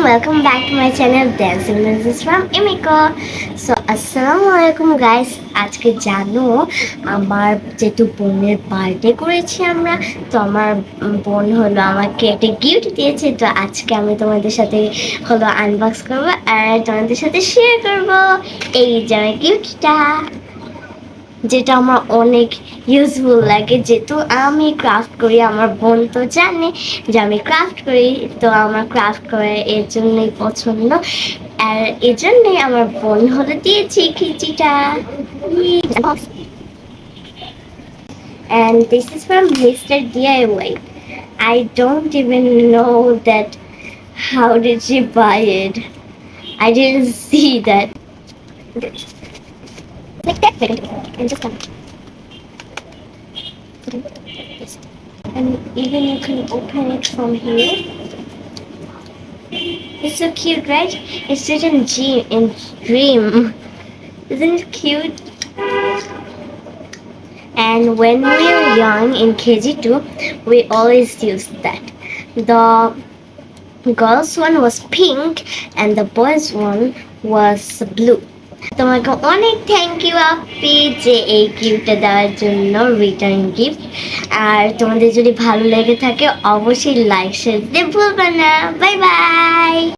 welcome back to my channel Dancing Princess from Emiko. So আসসালামু আলাইকুম guys, আজকে জানো আমার যেহেতু বোনের বার্থডে করেছি আমরা, তো আমার বোন হলো আমাকে একটা গিফট দিয়েছে। তো আজকে আমি তোমাদের সাথে হলো আনবক্স করবো আর তোমাদের সাথে শেয়ার করবো এই যে আমার গিফটটা, যেটা আমার অনেক ইউজফুল লাগে। যেহেতু আমি ক্রাফট করি, আমার বোন তো জানে যে আমি ক্রাফট করি, তো আমার ক্রাফট করে এর জন্যই পছন্দ। আর এর জন্যই আমার বোন হলো দিয়েছি খিচিটা। And this is from Mr. DIY. I don't even know that how did she buy it. I didn't see that. Like that, and just come. And even you can open it from here. It's so cute, right? It's written dream. Isn't it cute? And when we were young in KG2, we always used that. The girls one was pink and the boys one was blue. তোমাকে অনেক thank you আপি যে এই গিফটটা দেওয়ার জন্য, return gift. আর তোমাদের যদি ভালো লেগে থাকে অবশ্যই লাইক শেয়ার দিতে ভুলবে না। Bye bye.